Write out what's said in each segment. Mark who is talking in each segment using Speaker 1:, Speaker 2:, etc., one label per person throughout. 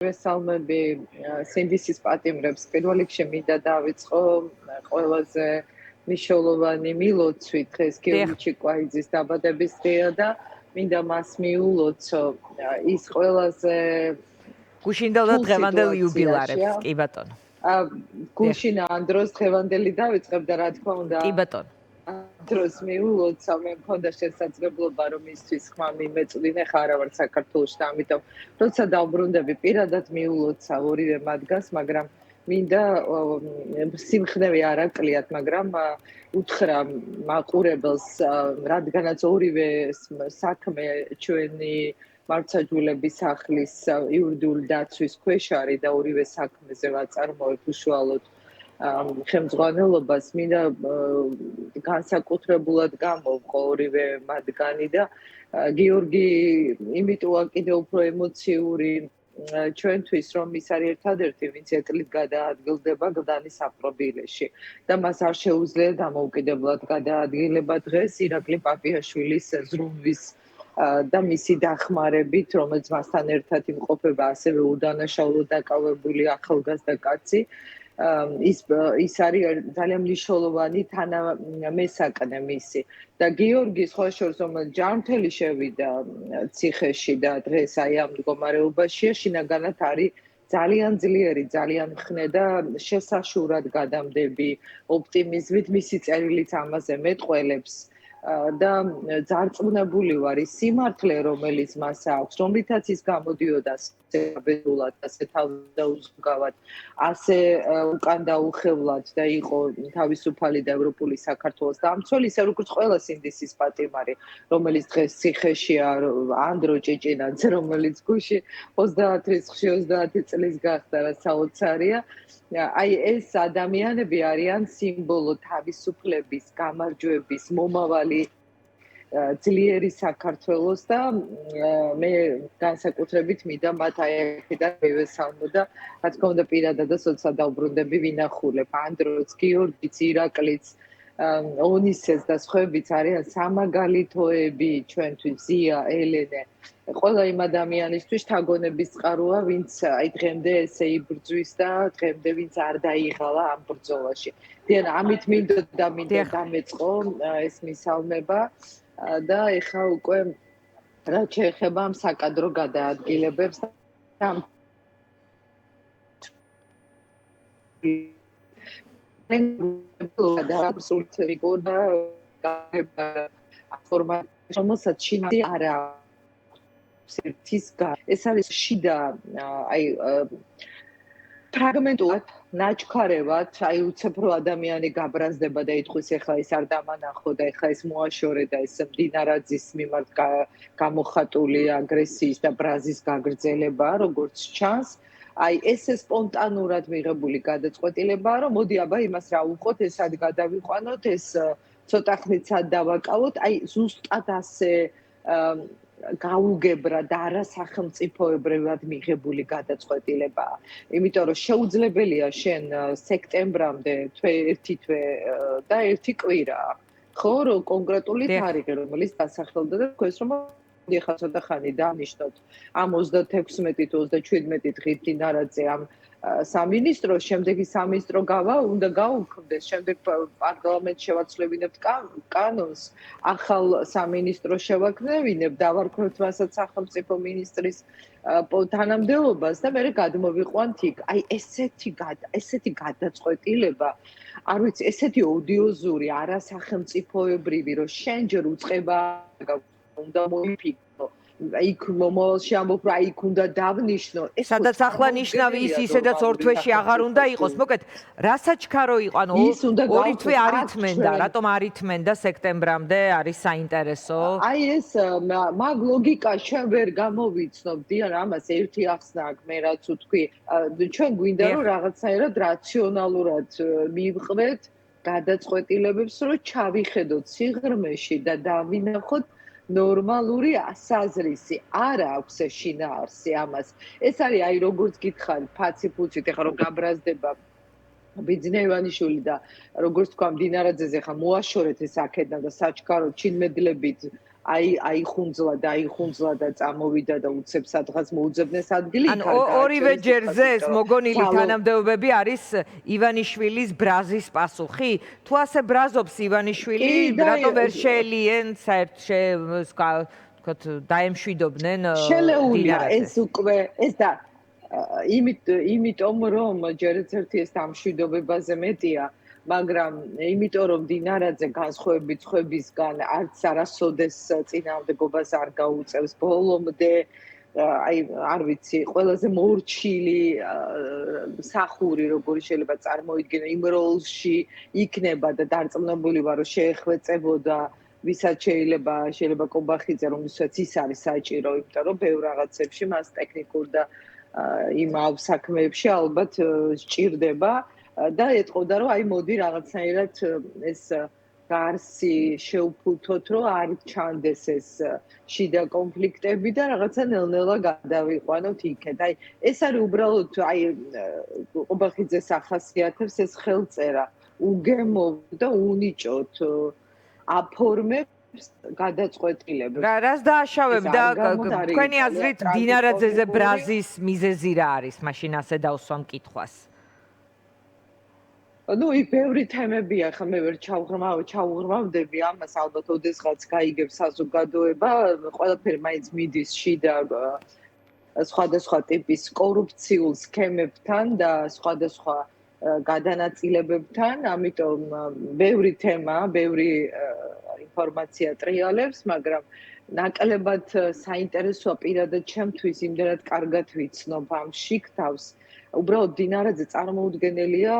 Speaker 1: ვესალმები სინდისის პატიმრებს. პირველ რიგში მინდა დავიწყო ყველაზე მნიშვნელოვანი მილოცვით დღეს გიორგი ჩიკვაიძის დაბადების დღეა და მინდა მას მიულოცო ის ყველაზე
Speaker 2: გუშინდელ და დღევანდელ იუბილარებს, კი ბატონო.
Speaker 1: გუშინ ამ დროს დღევანდელი დავიწყებ და რა თქმა უნდა
Speaker 2: კი ბატონო.
Speaker 1: დროს მიულოცა მე მქონდა შესაძლებლობა რომ ისთვის ხმა მიმეწვდინე ხარ ვარ საქართველოში და ამიტომ როცა დავბრუნდები პირადად მიულოცა ორივე მათგანს მაგრამ მინდა სიმხნევი არ აკლიათ მაგრამ უთხრა მაყურებელს რადგანაც ორივე საქმე ჩვენი მართლმსაჯულების სახლის იურიდიული დაცვის ქვეშ არის და ორივე საქმეზე ვაწარმოებ უშუალოდ ხელმძღვანელობას მინდა განსაკუთრებულად გამოვყო ორივე მათგანი და გიორგი იმიტოა კიდევ უფრო ემოციური ჩვენთვის რომ ის არის ერთადერთი ვინც ეტლით გადაადგილდება გლდანის აპრობილეში და მას არ შეუძლია დამოუკიდებლად გადაადგილება დღეს ირაკლი პაპიაშვილის ზრუნვის და მისი დახმარებით რომელიც მასთან ერთად იმყოფება ასევე უდანაშაულო დაკავებული ახალგაზრდა კაცი ის არის ძალიან მნიშვნელოვანი თანამესაკნე მისი და გიორგის სხვა შორის რომელიც ჯანმრთელი შევიდა ციხეში და დღეს აი ამ მდგომარეობაშია შინაგანად არის ძალიან ძლიერი, ძალიან მხნე და შესაშურად გადამდები ოპტიმიზმით მისი წერილიც ამაზე მეტყველებს და ძარწმუნებული ვარ ის სიმართლე რომელიც მას აქვს რომლითაც ის გამოდიოდა საბედულად ასე თავდაუზრგავად ასე უკან დაუხევლად და იყო თავისუფალი და ევროპული საქართველოს დამცველი ისე როგორც ყველა სინდისის პატიმარი რომელიც დღეს ციხეშია ანდრო ჭეჭინაძე რომელიც გუში 30 რიცხვში 30 წლის გახდა რა საოცარია აი ეს ადამიანები არიან სიმბოლო თავისუფლების გამარჯვების მომავალი ძლიერი საქართველოს და მე განსაკუთრებით მინდა მათ აი აქედან მივესალმო და რა თქმა უნდა პირადადაც როცა დავბრუნდები ვინახულებ ანდროც გიორგიც ირაკლიც ონისეს და სხვაებიც არიან სამაგალითოები ჩვენთვის ზია ელენე ყველა იმ ადამიანისთვის თაგონების წყაროა ვინც აი დღემდე ესე იბრძვის და დღემდე ვინც არ დაიღალა ამ ბრძოლაში დიახ ამით მინდა დამეწყო ეს მისალმება და ეხა უკვე რა შეეხება ამ საკადრო გადაადგილებებს და აბსოლუტური და ფორმატი რომელსაც შინაარსი არა ეს არის შიდა აი ფრაგმენტულად ნაჩქარევად აი უცებრო ადამიანი გაბრაზდება და იტყვის ეხლა ეს არ დამანახო და ეხლა ეს მოაშორე და ეს მდინარაძის მიმართ გამოხატული აგრესიის და ბრაზის გაგრძელება როგორც ჩანს აი ესე სპონტანურად მიღებული გადაწყვეტილებაა რომ მოდი აბა იმას რა უყოთ ეს ad გადავიყვანოთ ეს ცოტა ხნით სად დავაკავოთ აი ზუსტად ასე გაუგებრა და არასახელმწიფოებრივად მიღებული გადაწყვეტილებაა. იმიტომ რომ შეუძლებელია შენ სექტემბრამდე ერთი თვე და ერთი კვირა. ხო, რომ კონკრეტული თარიღი რომელიც დასახელდა და თქვენს რომ ეხლა ცოტა ხანი დავნიშნოთ ამ 36-27 დღით დინარაძე ამ სამინისტროს შემდეგი სამინისტრო უნდა გაუქმდეს შემდეგ პარლამენტს შევაცვლებინებთ კანონს ახალ სამინისტრო შევაქნევინებ დავარქმევთ მასაც სახელმწიფო მინისტრის თანამდებობას და მე გადმოვიყვანთ იქ აი ესეთი გადაწყვეტილება არ ვიცი ესეთი ოდიოზური არასახელმწიფოებრივი რომ შენ ჯერ უწყება უნდა მოიფიქრო იქ მომავალში ამბობ რა იქ უნდა დავნიშნო
Speaker 2: სადაც ახლა ნიშნავი ის ისედაც ორ თვეში აღარ უნდა იყოს მოკეთ რასაჩქარო იყო ანუ ორი თვე არ ითმენდა რატომ არ ითმენდა სექტემბრამდე არის საინტერესო
Speaker 1: აი ეს მაგ ლოგიკა ჩვენ ვერ გამოვიცნობ დიახ ამას ერთი ახსნა აქვს მე რაც ვთქვი ჩვენ გვინდა რომ რაღაცაერად რაციონალურად მივყვეთ გადაწყვეტილებებს რომ ჩავიხედოთ სიღრმეში და დავინახოთ ნორმალური ასაზრისი არ აქვს შინაარსი ამას ეს არის აი როგორც გითხარ ფაცი-ფუცით ეხლა რომ გაბრაზდება ბიძინა ივანიშვილი და როგორც თქვა დინარაძეზე ხა მოაშორეთ ეს აქედან და საჩქარო ჩინმედლებით აიხუნძლა და წამოვიდა და უცებ სადღაც მოუძებნეს ადგილი.
Speaker 2: ანუ ორივე ჯერზე ეს მოგონილი თანამდებობები არის ივანიშვილის ბრაზის პასუხი? თუ ასე ბრაზობს ივანიშვილი, რატო ვერ შეელიენ საერთოდ ვთქვათ, დაემშვიდობდნენ
Speaker 1: შელეულია ეს უკვე ეს და იმიტომ რომ ჯერაც ერთი ეს დამშვიდობებაზე მეტია, მაგრამ იმიტომ რომ დინარაძე განსხვავებით ხვებისგან არც არასოდეს წინააღმდეგობას არ გაუწევს ბოლომდე, არ ვიცი, ყველაზე მორჩილი მსახური როგორი შეიძლება წარმოიდგინო იმ როლში იქნება და დარწმუნებული ვარ რომ შეეხვეწებოდა ვისაც შეიძლება კობახიძე რომელსაც ის არის საჭირო, იმიტომ რომ ბევრ რაღაცებში მას ტექნიკურ და იმ საქმეებში ალბათ სჭირდება და ეტყოდა რომ აი მოდი რაღაცნაირად ეს გარსი შეუფუთოთ რომ არ ჩანდეს ეს შიდა კონფლიქტები და რაღაცა ნელ-ნელა გადავიყვანოთ იქეთ. აი ეს არის უბრალოდ აი კობახიძეს ახასიათებს ეს ხელწერა უგემო და უნიჭოთ აფორმებს გადაწყვეტილებებს.
Speaker 2: რას დააშავებდა თქვენი აზრით დინარაძეზე ბრაზის მიზეზი რა არის? მაშინ ასე დავსვამ კითხვას.
Speaker 1: ნუ იქ ბევრი თემებია, ხა მე ვერ ჩავღრმავდები ამას, ალბათ ოდესღაც გაიგებს საზოგადოება, ყველაფერი მაინც მიდის შიდა სხვადასხვა ტიპის კორუფციულ სქემებთან და სხვადასხვა გადანაწილებებთან, ამიტომ ბევრი თემა, ბევრი ინფორმაცია ტრიალებს, მაგრამ ნაკლებად საინტერესოა პირადად ჩემთვის, იმდენად კარგად ვიცნობ ამ შიგ-თავს. უბრალოდ დინარაძე წარმოუდგენელია,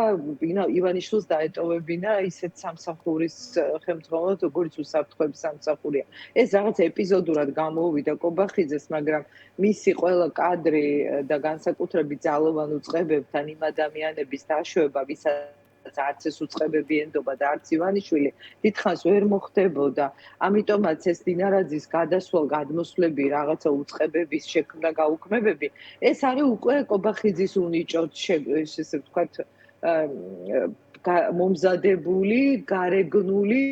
Speaker 1: ივანიშვილს დაეტოვებინა ისეთ სამსახურის ხელმძღვანელად, როგორც უსაფრთხოების სამსახურია. ეს რაღაც ეპიზოდურად გამოუვიდა კობახიძეს, მაგრამ მისი ყველა კადრი და განსაკუთრებით ძალოვან უწყებებთან იმ ადამიანების დაშვება, ვისაც არც ეს უწყებები ენდობა და არც ივანიშვილი დიდხანს ვერ მოხდებოდა. ამიტომაც ეს დინარაძის გადასვლა, გადმოსვლები, რაღაცა უწყებების შექმნა გაუქმებები, ეს არის უკვე კობახიძის უნიჭოთ, ესე ვთქვათ, მომზადებული, გარეგნული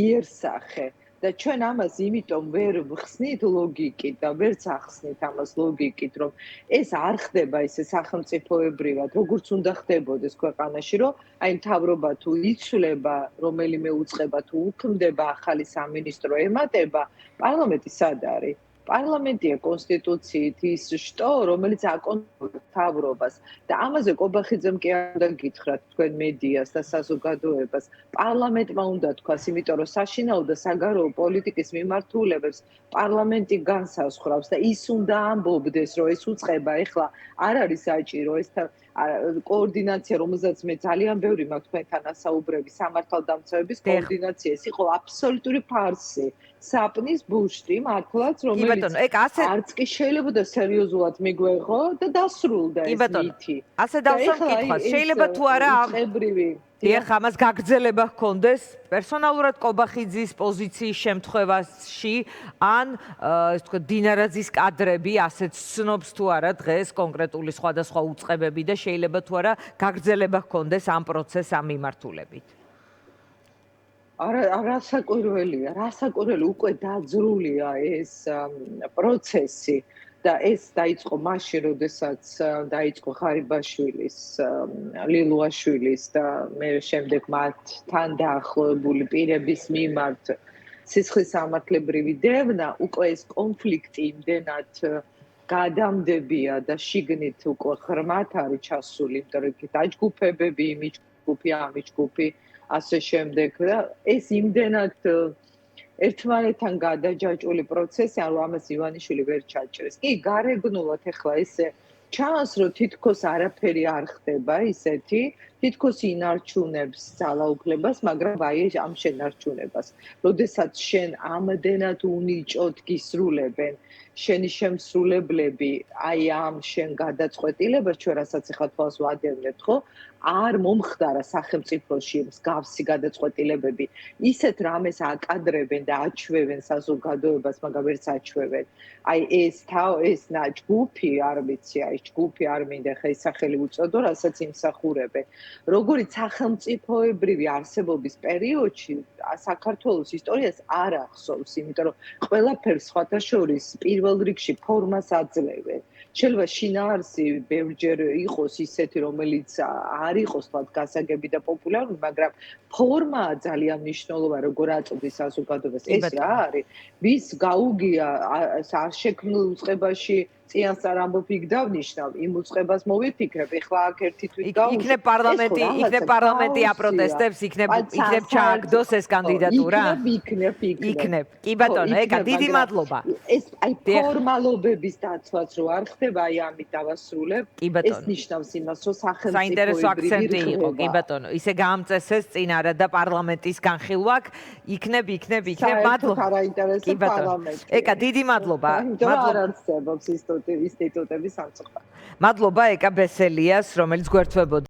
Speaker 1: იერსახე. და ჩვენ ამას იმიტომ ვერ ვხსნით ლოგიკით და ვერც ახსნით ამას ლოგიკით, რომ ეს არ ხდება ესე სახელმწიფოებრივად, როგორც უნდა ხდებოდეს ქვეყანაში, რომ აი მთავრობა თუ იცვლება, რომელიმე უწყება თუ უქმდება, ახალი სამინისტრო ემატება, პარლამენტი სად არის? პარლამენტია კონსტიტუციით ის შტო, რომელიც აკონტროლებს მთავრობას და ამაზე კობახიძემ კი არ უნდა გითხრათ თქვენ მედიას და საზოგადოებას. პარლამენტმა უნდა თქვას, იმიტომ რომ საშინაო და საგარეო პოლიტიკის მიმართულებებს პარლამენტი განსაზღვრავს და ის უნდა ამბობდეს, რომ ეს უწყება ეხლა არ არის საჭირო, ეს კოორდინაცია, რომელზეც მე ძალიან ბევრი მაქვს თქვენთან ასაუბრები, სამართალდამცავების კოორდინაცია, ეს იყო აბსოლუტური ფარსი. საპნის ბუშტი მართლაც რომელიც არც კი შეიძლება და სერიოზულად მიგვეღო და დასრულდა ეს მითი.
Speaker 2: ასე დავსვამ კითხვას, შეიძლება თუ არა დიახ, ამას გაგრძელება ჰქონდეს პერსონალურად კობახიძის პოზიციის შემთხვევაში, ან ეს თქვა დინარაძის კადრები ასეც ცნობს თუ არა დღეს კონკრეტული სხვადასხვა უწყებები და შეიძლება თუ არა გაგრძელება ჰქონდეს ამ პროცესს ამ მიმართულებით.
Speaker 1: რასაკვირველია, უკვე დაძრულია ეს პროცესი და ეს დაიწყო მაშინ, როდესაც დაიწყო ღარიბაშვილის, ლილუაშვილის და მე შემდეგ მათთან დაახლოებული პირების მიმართ სისხლის სამართლებრივი დევნა, უკვე ეს კონფლიქტი იმდენად გადამდებია და შიგნით უკვე ღრმად არის ჩასული, იმიტომ რომ იქ დაჯგუფებები, იმის ჯგუფი, ამის ჯგუფი ასე შემდეგ და ეს იმდენად ერთმანეთთან გადაჯაჭვული პროცესი, ანუ ამას ივანიშვილი ვერ ჩაჭრეს. კი, გარეგნულად ახლა ესე ჩანს, რომ თითქოს არაფერი არ ხდება ისეთი, თითქოს ინარჩუნებს ძალაუფლებას, მაგრამ აი ამ შენარჩუნებას. როდესაც შენ ამდენად უნიჭოდ გისრულებენ შენი შემსრულებლები, აი ამ შენ გადაწყვეტილებას, ჩვენ რასაც ახლა თვალს ვადევნებთ, ხო? არ მომხდარა სახელმწიფოში მსგავსი გადაწყვეტილებები. ისეთ რამეს აკადრებენ და აჩვევენ საზოგადოებას, მაგრამ ვერც აჩვევენ. აი ეს ჯგუფი, არ ვიცი, აი ჯგუფი არ მინდა ხა ის სახელი უწოდო, რასაც იმსახურებენ. როგორც სახელმწიფოებრივი არსებობის პერიოდში საქართველოს ისტორიას არ ახსოვს, იმიტომ რომ ყველაფერს სხვათა შორის პირველ რიგში ფორმას აძლევენ. შეიძლება შინაარსი ბევრჯერ იყოს ისეთი, რომელიც არ იყოს თქვა გასაგები და პოპულარული, მაგრამ ფორმაა ძალიან მნიშვნელოვანი, როგორ აწვდის საზოგადოებას. ეს რა არის? ვის გაუგია არ შექმნილ უწყებაში წიანს არ ამბობ იქ დავნიშნავ, იმ უწყებას მოვიფიქრებ, ეხლა აქ ერთი თვით გავუშვებ.
Speaker 2: იქნებ პარლამენტი აპროტესტებს, იქნებ ჩააგდოს ეს კანდიდატურა? იქნებ. კი ბატონო, ეკა, დიდი მადლობა.
Speaker 1: ეს აი ფორმალობების დაცვაც რო არ ხდება, აი ამით დავასრულებ. ეს ნიშნავს იმას, რომ სახელმწიფოებრივი
Speaker 2: საინტერესო აქცენტი იყო, კი ბატონო. ისე გაამწესეს წინ არა და პარლამენტის განხილვაკ, იქნებ, მადლობა.
Speaker 1: კი ბატონო.
Speaker 2: ეკა, დიდი მადლობა.
Speaker 1: არ არსებობს ინსტიტუტების სამწუხაროდ.
Speaker 2: მადლობა ეკა ბესელიას, რომელიც გვერდთვებოდა